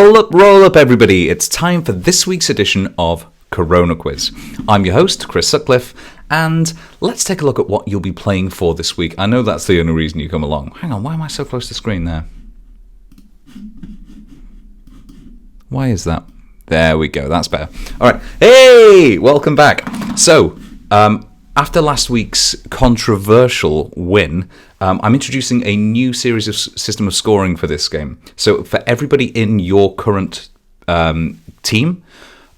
Roll up, everybody. It's time for this week's edition of CoronaQuiz. I'm your host, Chris Sutcliffe, and let's take a look at what you'll be playing for this week. I know that's the only reason you come along. Hang on, why am I so close to the screen there? Why is that? There we go, that's better. All right, hey, welcome back. So, after last week's controversial win, I'm introducing a new series of system of scoring for this game. So for everybody in your current team,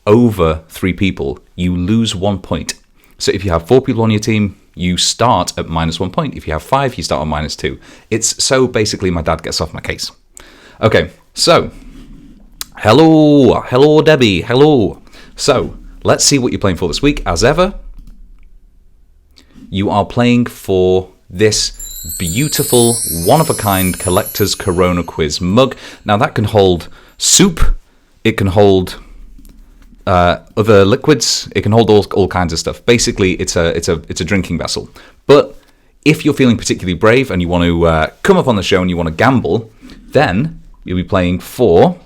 over 3 people, you lose 1 point. So if you have 4 people on your team, you start at -1 point. If you have 5, you start on -2. It's so basically my dad gets off my case. Okay, so hello Debbie, hello. So let's see what you're playing for this week. As ever, you are playing for this beautiful, one-of-a-kind collector's CoronaQuiz mug. Now that can hold soup, it can hold other liquids, it can hold all kinds of stuff. Basically, it's a drinking vessel. But if you're feeling particularly brave and you want to come up on the show and you want to gamble, then you'll be playing for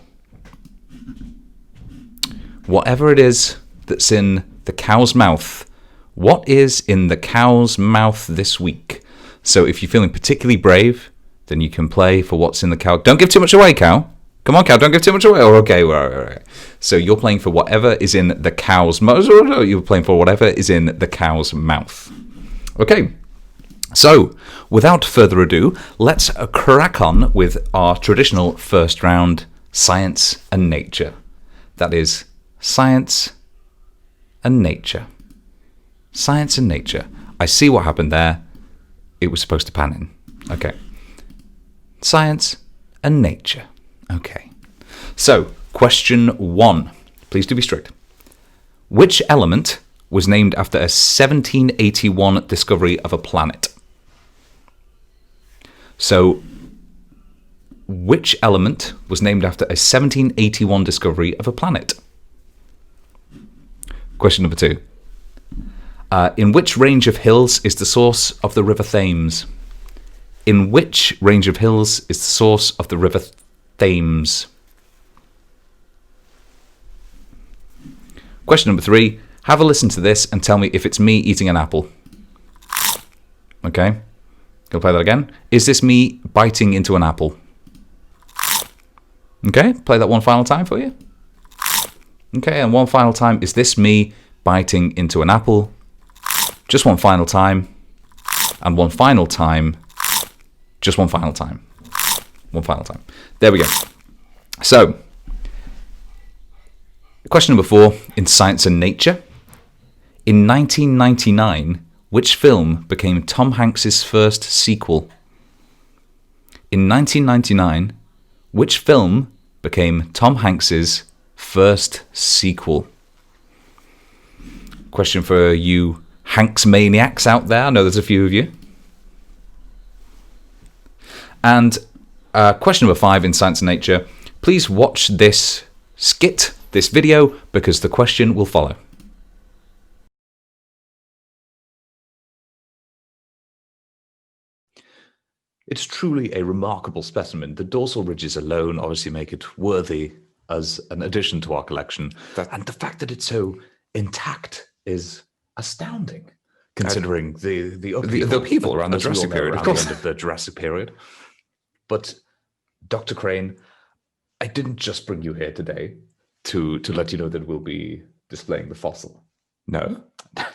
whatever it is that's in the cow's mouth. What is in the cow's mouth this week? So if you're feeling particularly brave, then you can play for what's in the cow. Don't give too much away, cow. Come on, cow, don't give too much away. Oh, okay, right. So you're playing for whatever is in the cow's mouth. You're playing for whatever is in the cow's mouth. Okay, so without further ado, let's crack on with our traditional first round, science and nature. That is science and nature. Science and nature. I see what happened there. It was supposed to pan in. Okay. Science and nature. Okay. So, question 1. Please do be strict. Which element was named after a 1781 discovery of a planet? So, which element was named after a 1781 discovery of a planet? Question number 2. In which range of hills is the source of the River Thames? In which range of hills is the source of the River Thames? Question number 3. Have a listen to this and tell me if it's me eating an apple. Okay. Gonna play that again. Is this me biting into an apple? Okay. Play that one final time for you. Okay. And one final time. Is this me biting into an apple? Just one final time, and one final time, just one final time, one final time. There we go. So, question number 4, in science and nature. In 1999, which film became Tom Hanks's first sequel? In 1999, which film became Tom Hanks's first sequel? Question for you Hanks maniacs out there. I know there's a few of you. And question number 5 in science and nature. Please watch this skit, this video, because the question will follow. It's truly a remarkable specimen. The dorsal ridges alone obviously make it worthy as an addition to our collection. And the fact that it's so intact is astounding, considering the upheaval around the Jurassic period, of course, the end of the Jurassic period. But Dr. Crane, I didn't just bring you here today to let you know that we'll be displaying the fossil. No,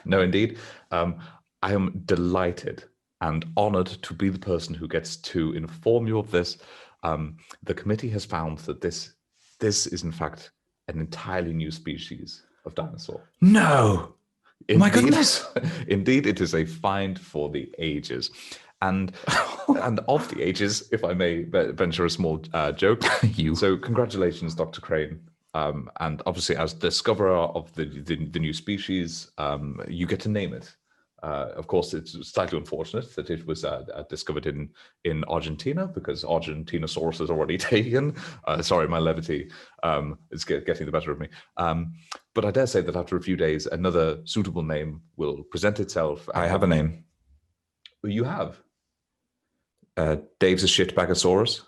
no, indeed. I am delighted and honored to be the person who gets to inform you of this. The committee has found that this is in fact an entirely new species of dinosaur. No. Indeed, my goodness! Indeed, it is a find for the ages, and of the ages, if I may venture a small joke. So, congratulations, Dr. Crane, and obviously, as discoverer of the new species, you get to name it. Of course, it's slightly unfortunate that it was discovered in Argentina, because Argentinosaurus is already taken. Sorry, my levity is getting the better of me. But I dare say that after a few days, another suitable name will present itself. I have a name. You have? Dave's a shitbagosaurus.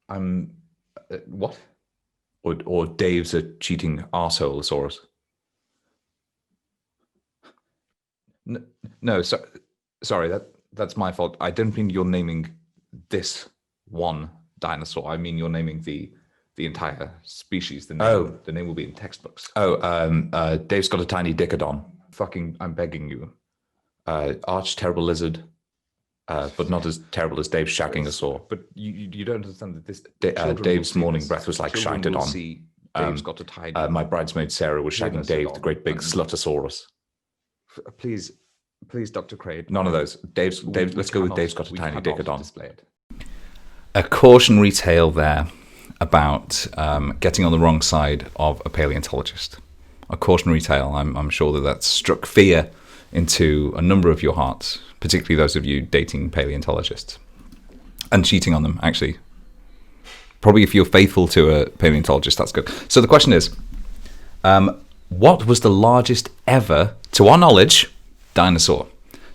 I'm what? Or Dave's a cheating arsehole-saurus. No, sorry, that's my fault. I don't mean you're naming this one dinosaur. I mean you're naming the entire species. The name will be in textbooks. Dave's got a tiny dickadon. Fucking, I'm begging you. Arch terrible lizard, but not as terrible as Dave's shagging a saw. But you don't understand that this Dave's morning breath was like shited on. Dave's got a tiny. My bridesmaid Sarah was shagging Dave, the great big slutosaurus. Please, Dr. Craig. None of those. Dave's. Let's go with Dave's got a tiny dickadon. A cautionary tale there about getting on the wrong side of a paleontologist. A cautionary tale. I'm sure that struck fear into a number of your hearts, particularly those of you dating paleontologists and cheating on them, actually. Probably if you're faithful to a paleontologist, that's good. So the question is, what was the largest ever, to our knowledge, dinosaur?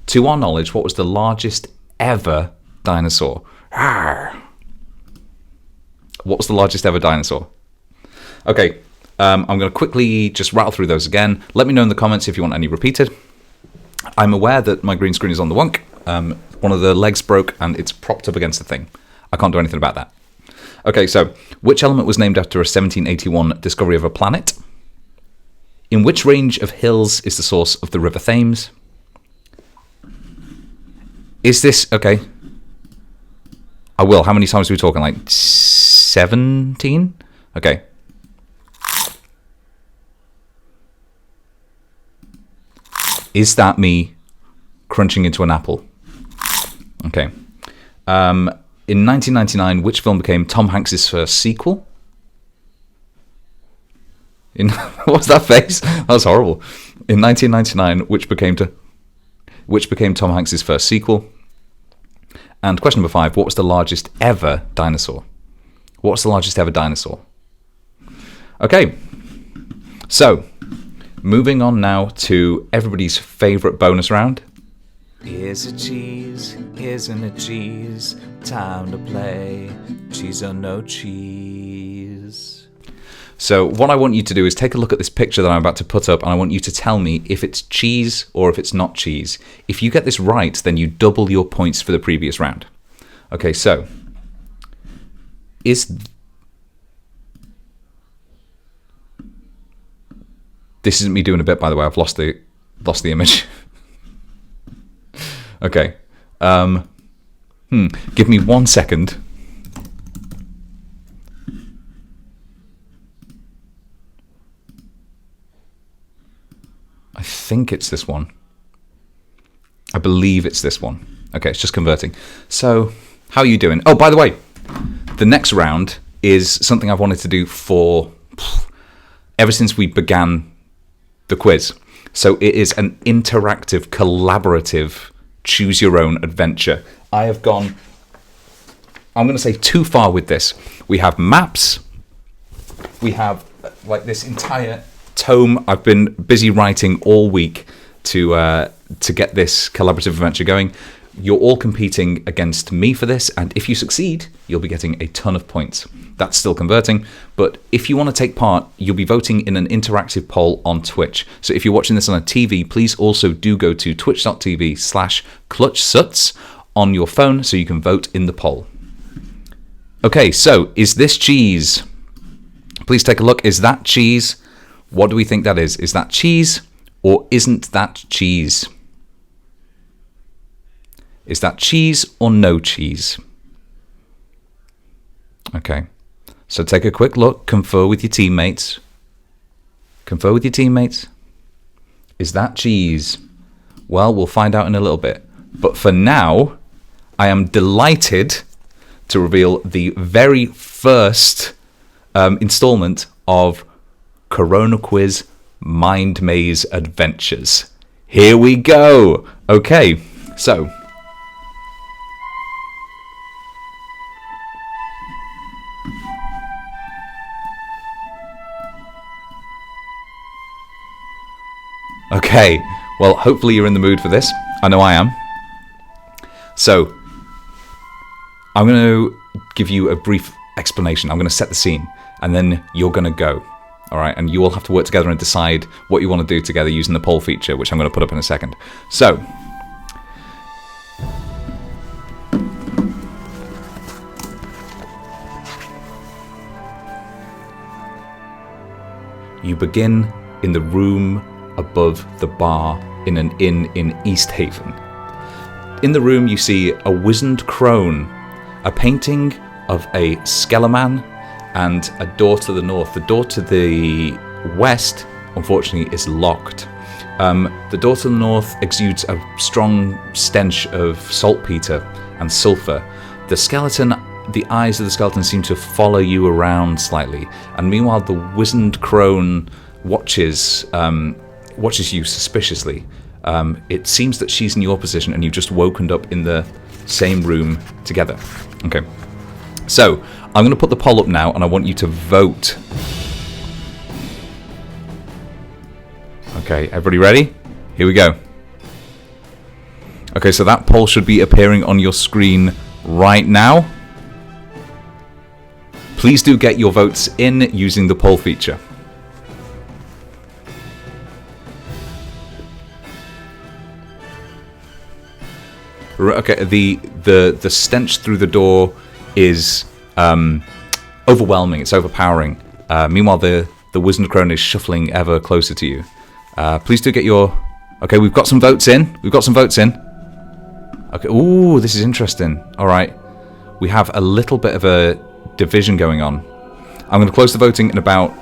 To our knowledge, what was the largest ever dinosaur? Arr. What was the largest ever dinosaur? Okay, I'm going to quickly just rattle through those again. Let me know in the comments if you want any repeated. I'm aware that my green screen is on the wonk. One of the legs broke and it's propped up against the thing. I can't do anything about that. Okay, so which element was named after a 1781 discovery of a planet? In which range of hills is the source of the River Thames? Is this... Okay. I will. How many times are we talking? Like 17? Okay. Is that me crunching into an apple? Okay. In 1999, which film became Tom Hanks's first sequel? What was that face? That was horrible. In 1999, which became Tom Hanks's first sequel? And question number 5, what was the largest ever dinosaur? What's the largest ever dinosaur? Okay, so moving on now to everybody's favorite bonus round. Here's a cheese, isn't it cheese? Time to play cheese or no cheese. So what I want you to do is take a look at this picture that I'm about to put up, and I want you to tell me if it's cheese or if it's not cheese. If you get this right, then you double your points for the previous round. Okay, so this isn't me doing a bit, by the way. I've lost the image. Okay. Give me 1 second. I think it's this one. I believe it's this one. Okay, it's just converting. So, how are you doing? Oh, by the way, the next round is something I've wanted to do for ever since we began the quiz. So it is an interactive, collaborative, choose your own adventure. I have gone, I'm going to say, too far with this. We have maps. We have like this entire tome I've been busy writing all week to get this collaborative adventure going. You're all competing against me for this, and if you succeed, you'll be getting a ton of points. That's still converting, but if you want to take part, you'll be voting in an interactive poll on Twitch. So if you're watching this on a TV, please also do go to twitch.tv/clutchsuts on your phone so you can vote in the poll. Okay, so is this cheese? Please take a look. Is that cheese? What do we think that is? Is that cheese or isn't that cheese? Is that cheese or no cheese? Okay, so take a quick look, confer with your teammates. Confer with your teammates. Is that cheese? Well, we'll find out in a little bit. But for now, I am delighted to reveal the very first installment of CoronaQuiz Mind Maze Adventures. Here we go. Okay, so okay, well, hopefully you're in the mood for this. I know I am. So, I'm going to give you a brief explanation. I'm going to set the scene, and then you're going to go. All right, and you all have to work together and decide what you want to do together using the poll feature, which I'm going to put up in a second. So, you begin in the room above the bar in an inn in East Haven. In the room, you see a wizened crone, a painting of a skeleman, and a door to the north. The door to the west, unfortunately, is locked. The door to the north exudes a strong stench of saltpeter and sulfur. The eyes of the skeleton seem to follow you around slightly, and meanwhile the wizened crone watches you suspiciously. It seems that she's in your position, and you've just woken up in the same room together. Okay. So, I'm going to put the poll up now, and I want you to vote. Okay, everybody ready? Here we go. Okay, so that poll should be appearing on your screen right now. Please do get your votes in using the poll feature. Okay, the stench through the door is overwhelming. It's overpowering. Meanwhile, the wizened crone is shuffling ever closer to you. Please do get your... Okay, we've got some votes in. Okay, ooh, this is interesting. All right. We have a little bit of a division going on. I'm going to close the voting in about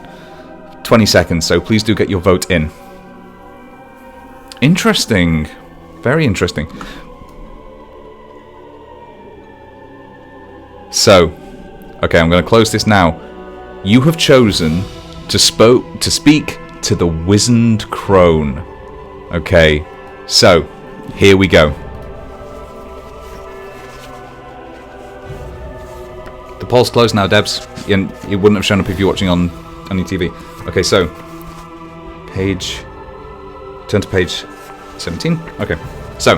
20 seconds, so please do get your vote in. Interesting. Very interesting. So, okay, I'm going to close this now. You have chosen to speak to the wizened crone. Okay, so, here we go. The poll's closed now, Debs. And it wouldn't have shown up if you're watching on your TV. Okay, so, turn to page 17. Okay, so,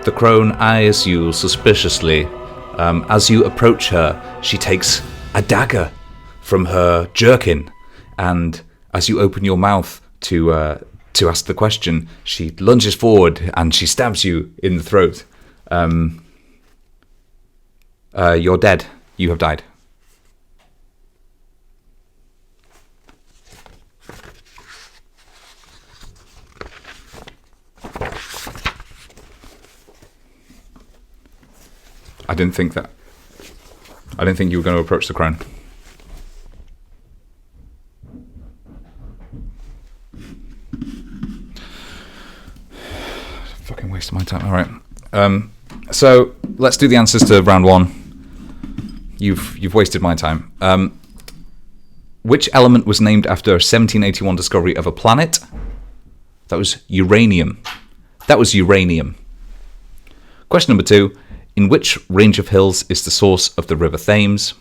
the crone eyes you suspiciously. As you approach her, she takes a dagger from her jerkin, and as you open your mouth to ask the question, she lunges forward and she stabs you in the throat. You're dead. You have died. I didn't think you were going to approach the crone. Fucking waste of my time. All right. So let's do the answers to round one. You've wasted my time. Which element was named after a 1781 discovery of a planet? That was uranium. Question number 2. In which range of hills is the source of the River Thames?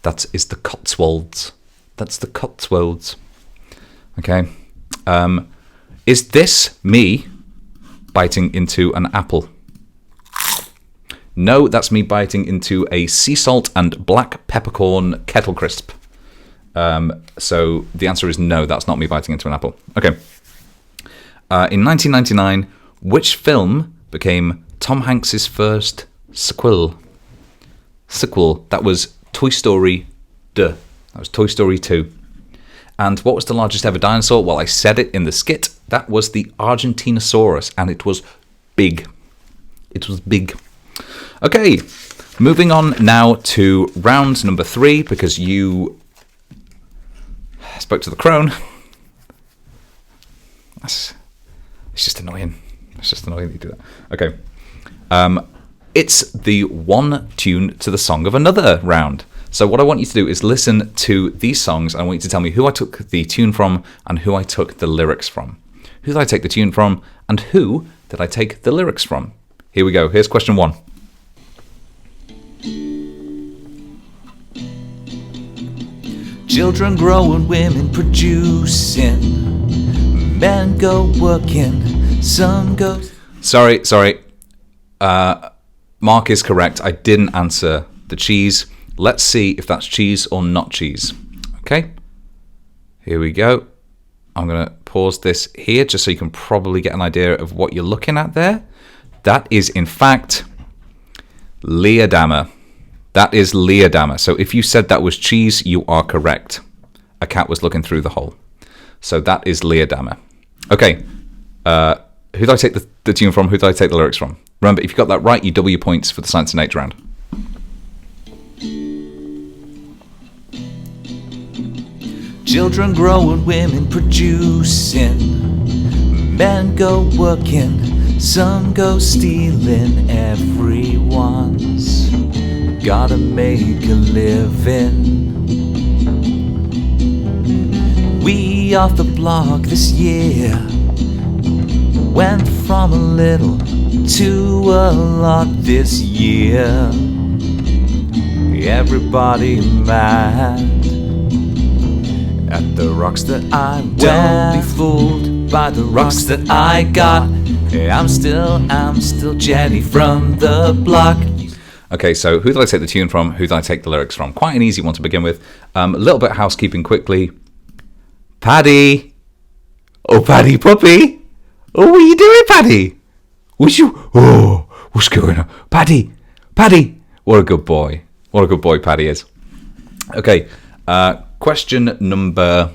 That is the Cotswolds. That's the Cotswolds. Okay. Is this me biting into an apple? No, that's me biting into a sea salt and black peppercorn kettle crisp. So the answer is no, that's not me biting into an apple. Okay. In 1999, which film became Tom Hanks's first sequel? That was Toy Story 2. That was Toy Story 2. And what was the largest ever dinosaur? Well, I said it in the skit. That was the Argentinosaurus, and it was big. Okay, moving on now to round number 3, because you spoke to the crone. It's just annoying. That you do that. Okay. It's the one tune to the song of another round. So what I want you to do is listen to these songs, and I want you to tell me who I took the tune from and who I took the lyrics from. Who did I take the tune from, and who did I take the lyrics from? Here we go. Here's question 1. Children growing, women producing, men go working, sun goes... Sorry. Mark is correct. I didn't answer the cheese. Let's see if that's cheese or not cheese. Okay, here we go. I'm going to pause this here just so you can probably get an idea of what you're looking at there. That is, in fact, Leerdammer. That is Leerdammer. So if you said that was cheese, you are correct. A cat was looking through the hole. So that is Leerdammer. Okay, who did I take the tune from? Who did I take the lyrics from? Remember, if you got that right, you double your points for the Science and Nature round. Children growing, women producing, men go working, some go stealing. Everyone's gotta make a living. We off the block this year went from a little to a lot this year. Everybody mad at the rocks that I wear. Don't be fooled by the rocks that I got. I'm still Jenny from the block. Okay, so who did I take the tune from? Who did I take the lyrics from? Quite an easy one to begin with. A little bit of housekeeping quickly. Paddy! Oh, Paddy puppy! Oh, what are you doing, Paddy? What's going on? Paddy! What a good boy. What a good boy Paddy is. Okay, question number,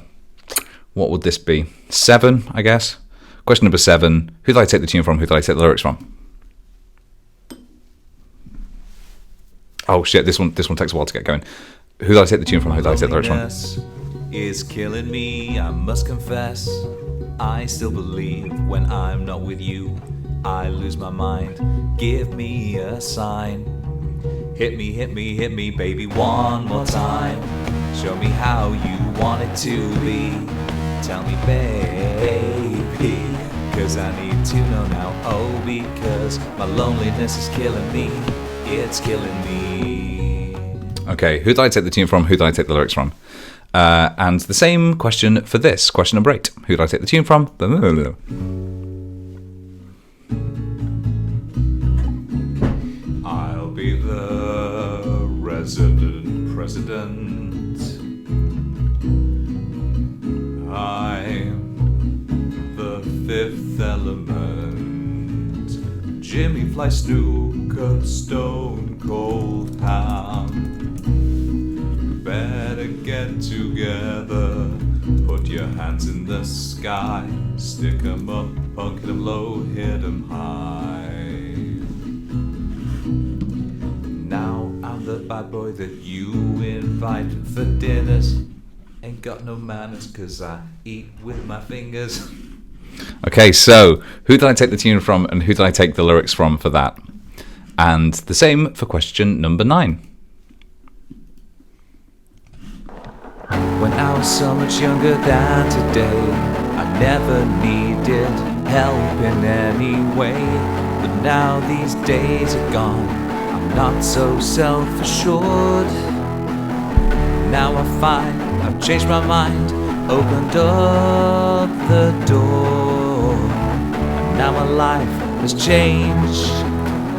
what would this be? 7, I guess. Question number 7. Who did I take the tune from? Who did I take the lyrics from? Oh shit, this one takes a while to get going. Who did I take the tune from? Who did I take the lyrics from? Is killing me, I must confess. I still believe when I'm not with you, I lose my mind. Give me a sign. Hit me, baby, one more time. Show me how you want it to be. Tell me, baby, 'cause I need to know now. Oh, because my loneliness is killing me. It's killing me. Okay, who did I take the tune from? Who did I take the lyrics from? And the same question for this, question number 8. Who did I take the tune from? I'll be the resident president. I'm the fifth element. Jimmy Fly Snooker, Stone Cold Ham. Better get together, put your hands in the sky, stick 'em up, poke 'em low, hit 'em high. Now I'm the bad boy that you invite for dinners. Ain't got no manners 'cause I eat with my fingers. Okay, so who did I take the tune from and who did I take the lyrics from for that? And the same for question number 9. When I was so much younger than today, I never needed help in any way. But now these days are gone, I'm not so self-assured. Now I find I've changed my mind, opened up the door. And now my life has changed.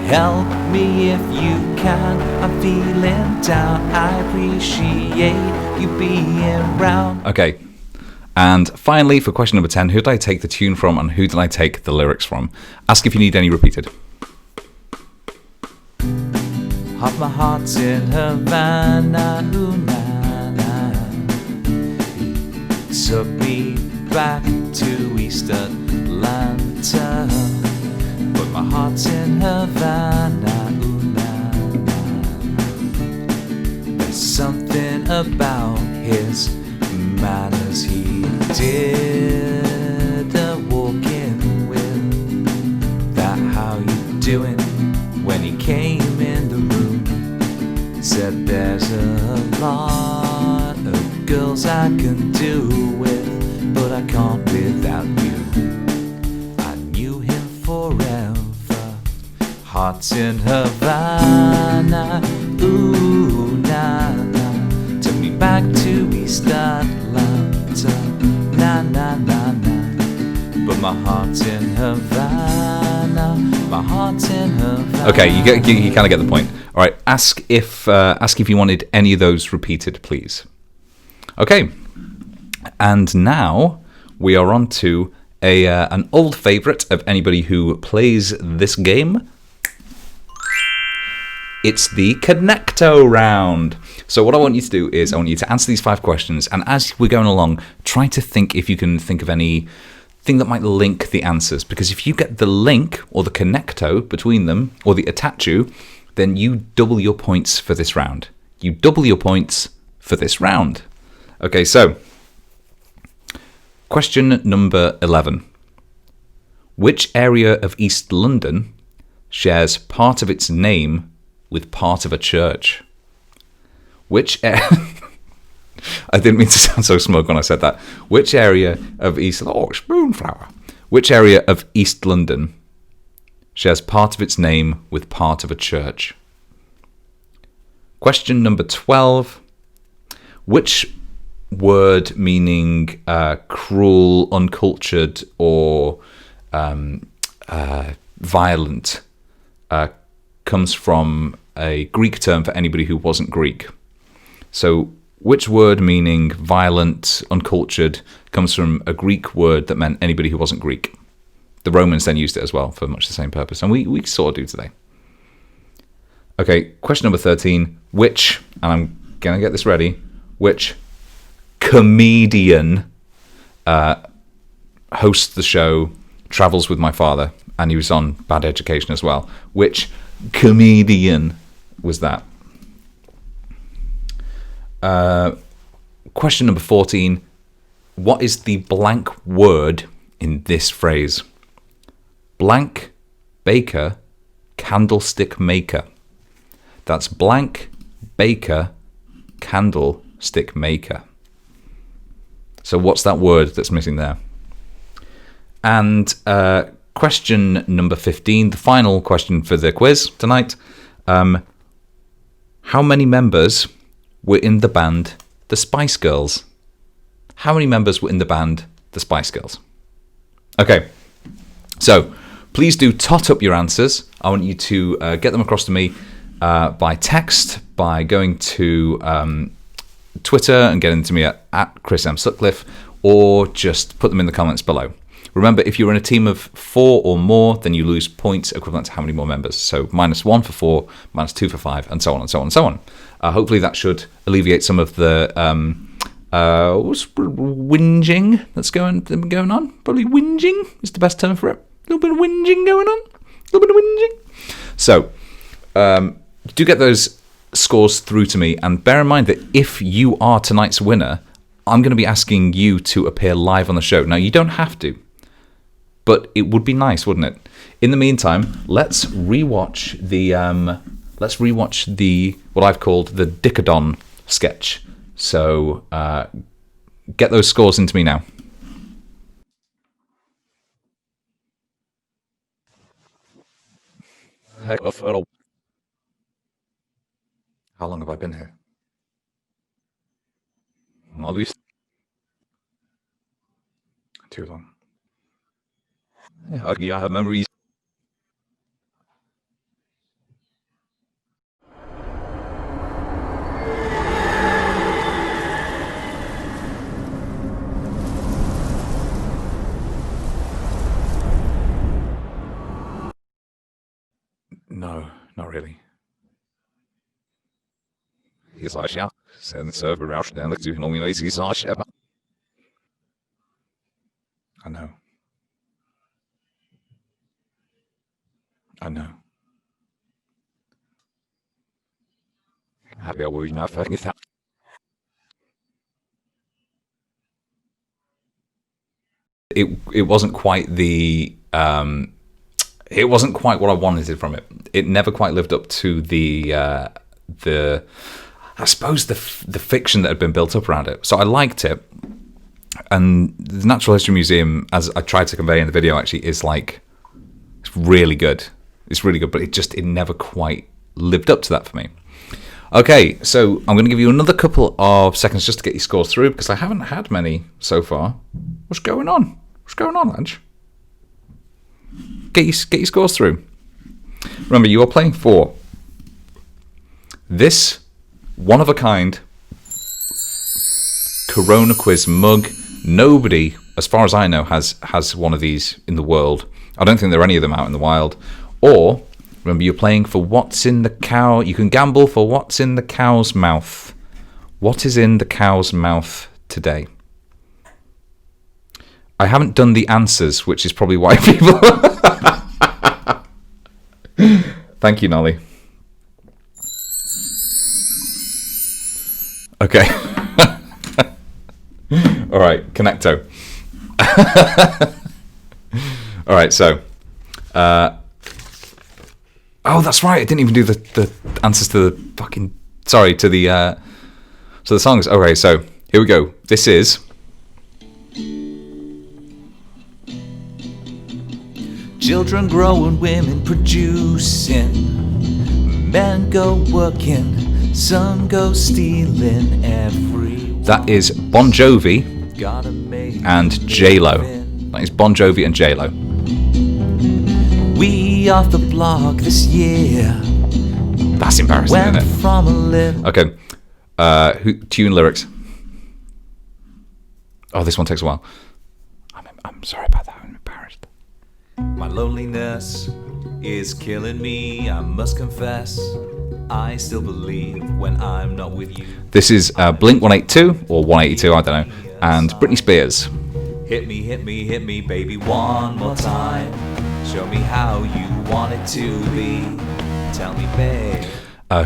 Help me if you can, I'm feeling down. I appreciate you being around. Okay, and finally for question number 10, who did I take the tune from and who did I take the lyrics from? Ask if you need any repeated. Half my heart's in Havana, ooh, na, na. Took me back to East Atlanta. But my heart's in Havana, ooh, na, na. There's something about his manners he did a walk-in with. That how you doing when he came in the room. Said there's a lot of girls I can do with, but I can't without you. I knew him forever. Hearts in Havana, ooh, na, na. Took me back to East Atlanta, na, na, na, na. But my heart's in Havana, my heart's in Havana. Okay, you kind of get the point. All right, ask if you wanted any of those repeated, please. Okay, and now we are on to an old favourite of anybody who plays this game. It's the Connecto round. So what I want you to do is I want you to answer these 5 questions, and as we're going along, try to think if you can think of anything that might link the answers. Because if you get the link or the Connecto between them, or the Itachu, then you double your points for this round. You double your points for this round. Okay, so question number 11. Which area of East London shares part of its name with part of a church? I didn't mean to sound so smug when I said that. Which area of East... Oh, spoonflower. Which area of East London shares part of its name with part of a church? Question number 12. Which word meaning cruel, uncultured, or violent comes from a Greek term for anybody who wasn't Greek? So which word meaning violent, uncultured comes from a Greek word that meant anybody who wasn't Greek? The Romans then used it as well for much the same purpose, and we sort of do today. Okay, question number 13. Which, and I'm going to get this ready, which comedian hosts the show Travels with My Father, and he was on Bad Education as well. Which comedian was that? Question number 14. What is the blank word in this phrase? Blank baker, candlestick maker. That's blank baker, candlestick maker. So what's that word that's missing there? And question number 15, the final question for the quiz tonight. How many members were in the band The Spice Girls? How many members were in the band The Spice Girls? Okay, so please do tot up your answers. I want you to get them across to me by text, by going to Twitter and getting to me at Chris M. Sutcliffe, or just put them in the comments below. Remember, if you're in a team of 4 or more, then you lose points equivalent to how many more members. So -1 for 4, -2 for 5, and so on and so on and so on. Hopefully that should alleviate some of the whinging that's going on. Probably whinging is the best term for it. A little bit of whinging going on. A little bit of whinging. So do get those scores through to me, and bear in mind that if you are tonight's winner, I'm going to be asking you to appear live on the show. Now, you don't have to, but it would be nice, wouldn't it? In the meantime, let's rewatch the what I've called the Dickadon sketch. So get those scores into me now. How long have I been here? At least too long. Yeah, I have memories. No, not really. He's like, yeah, send server out down like doing only lazy sash. I know. I know. Happy I will not fucking that. It wasn't quite the it wasn't quite what I wanted from it. It never quite lived up to the I suppose the fiction that had been built up around it. So I liked it, and the Natural History Museum, as I tried to convey in the video, actually is like, it's really good. It's really good, but it never quite lived up to that for me. Okay, so I'm going to give you another couple of seconds just to get your scores through, because I haven't had many so far. What's going on? What's going on, Ange? Get your scores through. Remember, you are playing for This one-of-a-kind CoronaQuiz mug. Nobody, as far as I know, has one of these in the world. I don't think there are any of them out in the wild. Or, remember, you're playing for what's in the cow. You can gamble for what's in the cow's mouth. What is in the cow's mouth today? I haven't done the answers, which is probably why people... Thank you, Nolly. Okay. All right, Connecto. All right, so... oh, that's right. I didn't even do the answers to the fucking... Sorry, to the songs. Okay, so here we go. This is... Children growing, women producing, men go working, some go stealing. That is Bon Jovi and J-Lo. That is Bon Jovi and J-Lo. We off the block this year. That's embarrassing, isn't it? From a little... Okay. Tune lyrics. Oh, this one takes a while. I'm sorry about that. I'm embarrassed. My loneliness is killing me, I must confess. I still believe when I'm not with you. This is Blink 182 or 182, I don't know, and Britney Spears. Hit me, hit me, hit me, baby, one more time. Show me how you want it to be. Tell me, babe.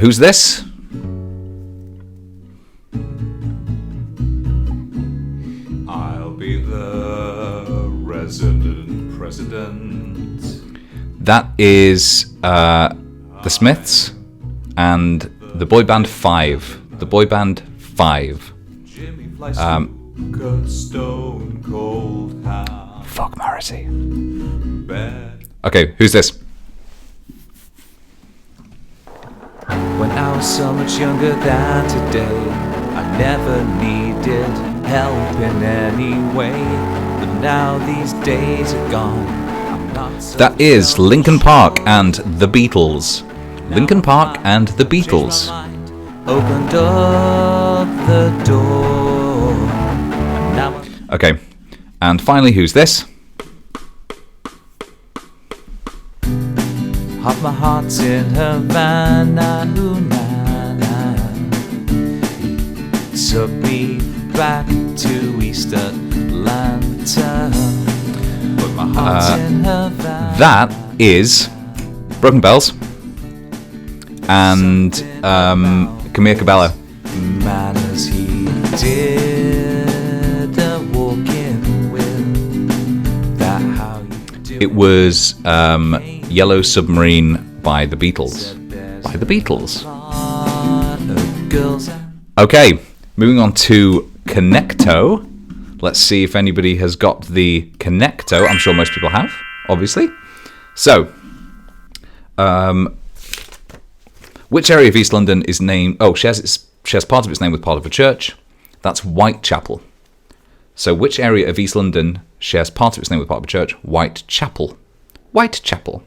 Who's this? I'll be the resident president. That is the Smiths and the boy band Five. The boy band Five. Stone cold house. Fuck Morrissey. Okay, who's this? When I was so much younger than today, I never needed help in any way. But now these days are gone. I'm not so That is Linkin Park and the Beatles. Linkin Park and the Beatles. Opened up the door. And now Okay, and finally, who's this? half my heart's in Havana, ooh, na, na. Took me back to East Atlanta. But my heart's in Havana. That is Broken Bells and Camille Cabello. Manners he did a walk-in with. That how you do It was Yellow Submarine by the Beatles. By the Beatles. girls. Okay, moving on to Connecto. Let's see if anybody has got the Connecto. I'm sure most people have, obviously. So, which area of East London is named... Oh, shares part of its name with part of a church. That's Whitechapel. So, which area of East London shares part of its name with part of a church? Whitechapel. Whitechapel.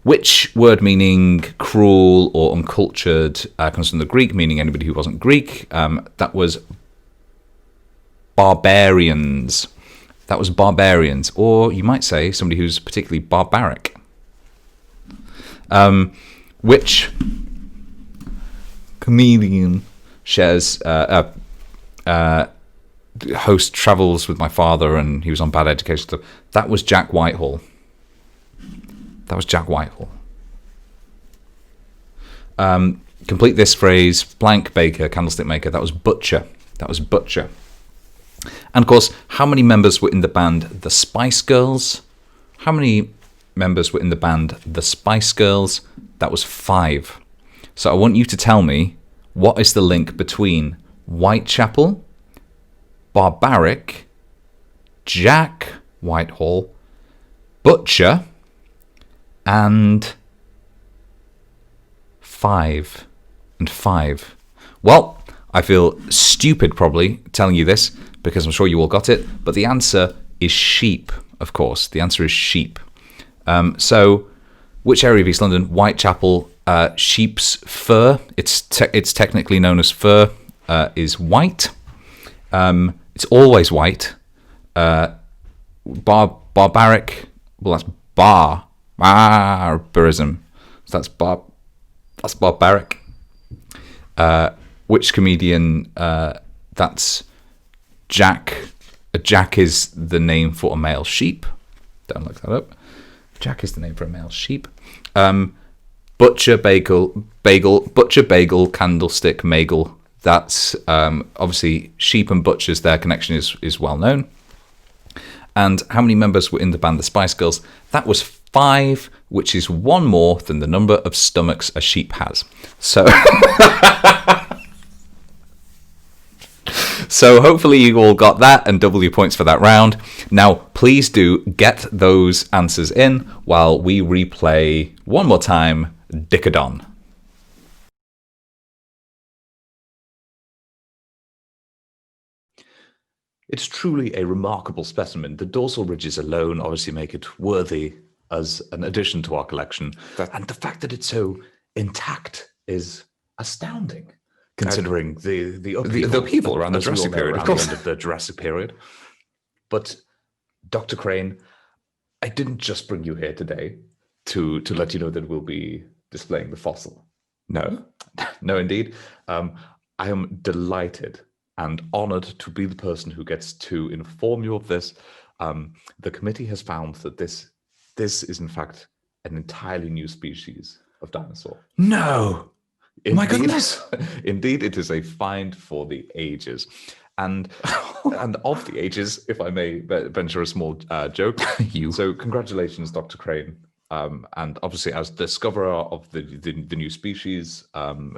Which word meaning cruel or uncultured comes from the Greek, meaning anybody who wasn't Greek? That was barbarians. That was barbarians. Or you might say somebody who's particularly barbaric. Which comedian shares... host travels with my father and he was on bad education stuff. That was Jack Whitehall. That was Jack Whitehall. Complete this phrase: blank baker, candlestick maker. That was Butcher. That was Butcher. And of course, how many members were in the band The Spice Girls? How many members were in the band The Spice Girls? That was 5. So I want you to tell me, what is the link between Whitechapel, barbaric, Jack Whitehall, Butcher, and 5 and 5. Well, I feel stupid probably telling you this because I'm sure you all got it, but the answer is sheep, of course. The answer is sheep. So Which area of East London? Whitechapel. Sheep's fur. It's technically known as fur. Is white. It's always white. Barbaric. Well, that's barbarism. So that's barbaric. Which comedian? That's Jack. Jack is the name for a male sheep. Don't look that up. Jack is the name for a male sheep. Butcher, bagel, candlestick, magel. That's obviously sheep and butchers. Their connection is well known. And how many members were in the band The Spice Girls? That was 5, which is 1 more than the number of stomachs a sheep has. So, so hopefully you all got that and double your points for that round. Now, please do get those answers in while we replay one more time Dickadon. It's truly a remarkable specimen. The dorsal ridges alone obviously make it worthy as an addition to our collection. And the fact that it's so intact is astounding, considering the upheaval around the Jurassic period, of course. The end of the Jurassic period. But Dr. Crane, I didn't just bring you here today to let you know that we'll be displaying the fossil. No, no, indeed. I am delighted and honored to be the person who gets to inform you of this. The committee has found that this is in fact an entirely new species of dinosaur. No! Indeed, my goodness! Indeed, it is a find for the ages. And of the ages, if I may venture a small joke. So congratulations, Dr. Crane. And obviously, as discoverer of the new species,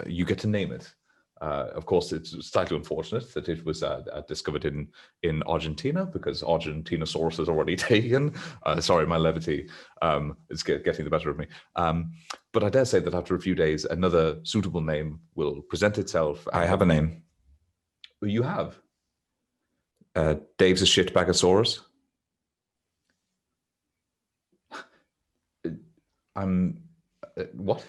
you get to name it. Of course, it's slightly unfortunate that it was discovered in Argentina, because Argentinosaurus is already taken. Sorry, my levity is getting the better of me. But I dare say that after a few days, another suitable name will present itself. I have a name. You have? Dave's a shitbagosaurus. What?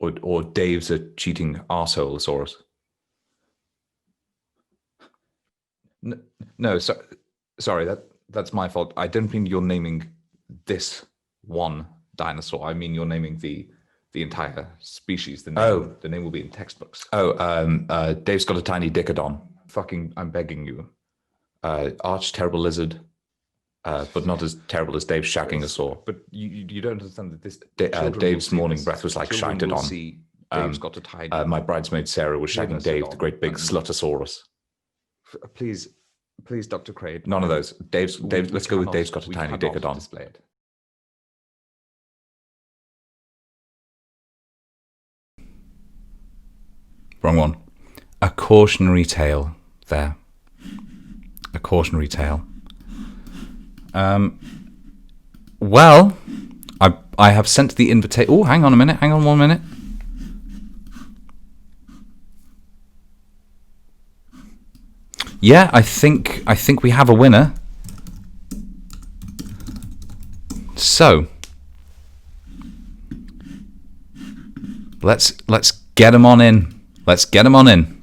Or Dave's a cheating arseholesaurus. No, sorry, that's my fault. I don't mean you're naming this one dinosaur. I mean you're naming the entire species. The name will be in textbooks. Dave's got a tiny dickadon. Fucking, I'm begging you. Arch terrible lizard. But not as terrible as Dave's shacking a saw. But you don't understand that this... Dave's morning breath was like shited on. Dave's got a tiny... My bridesmaid Sarah was shagging Dave, the great big slutosaurus. Please, Dr. Crane. None of those. Dave's. Let's go with Dave's got a tiny dickadon. Display it. Wrong one. A cautionary tale. There. A cautionary tale. Well, I have sent the invitation. Oh, hang on 1 minute. Yeah, I think we have a winner. So let's get them on in. Let's get them on in.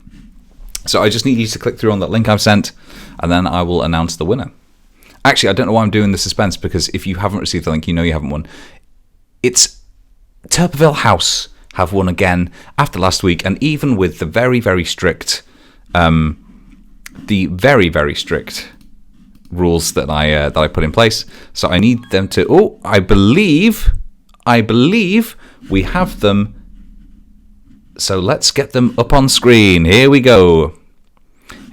So I just need you to click through on that link I've sent, and then I will announce the winner. Actually, I don't know why I'm doing the suspense, because if you haven't received the link, you know you haven't won. It's Turperville House have won again after last week, and even with the very, very strict, rules that I put in place. So I need them to. Oh, I believe we have them. So let's get them up on screen. Here we go.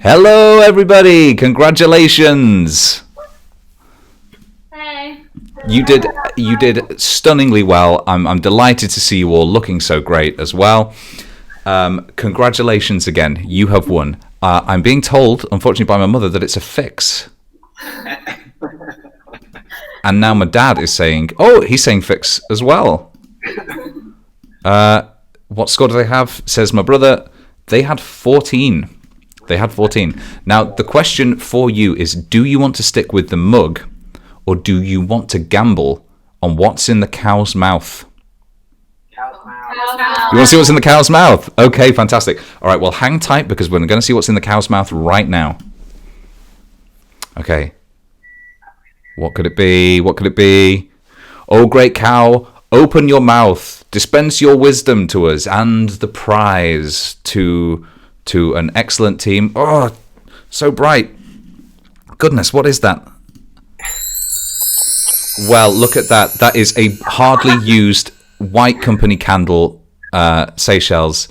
Hello, everybody! Congratulations. You did stunningly well. I'm delighted to see you all looking so great as well. Congratulations again. You have won. I'm being told, unfortunately by my mother, that it's a fix. And now my dad is saying, he's saying fix as well. What score do they have? Says my brother. They had 14. Now, the question for you is, do you want to stick with the mug, or do you want to gamble on what's in the cow's mouth. Cow's mouth. You want to see what's in the cow's mouth? Okay, fantastic. All right, well, hang tight because we're going to see what's in the cow's mouth right now. Okay. What could it be? What could it be? Oh, great cow, open your mouth, dispense your wisdom to us, and the prize to an excellent team. Oh, so bright. Goodness, what is that? Well, look at that. That is a hardly used White Company candle, Seychelles.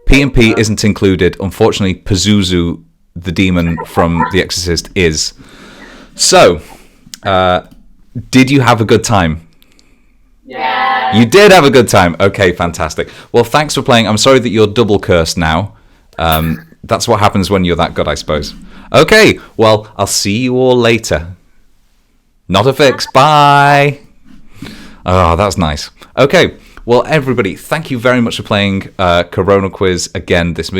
P&P isn't included. Unfortunately, Pazuzu, the demon from The Exorcist, is. So, did you have a good time? Yeah. You did have a good time. Okay, fantastic. Well, thanks for playing. I'm sorry that you're double cursed now. That's what happens when you're that good, I suppose. Okay, well, I'll see you all later. Not a fix. Bye. Oh, that's nice. Okay, well, everybody, thank you very much for playing CoronaQuiz again this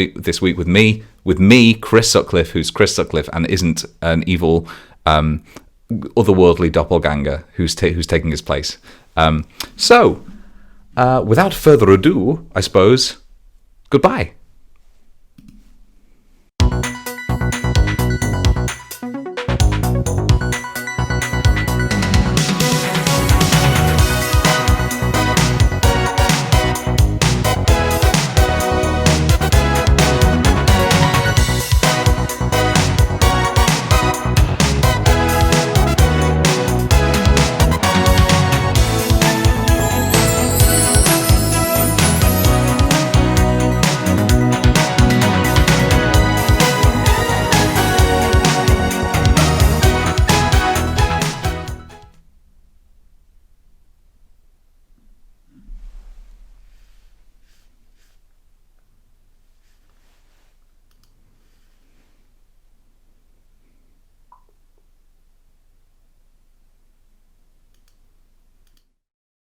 week with me, Chris Sutcliffe, who's Chris Sutcliffe and isn't an evil otherworldly doppelganger who's taking his place. So, without further ado, I suppose, goodbye.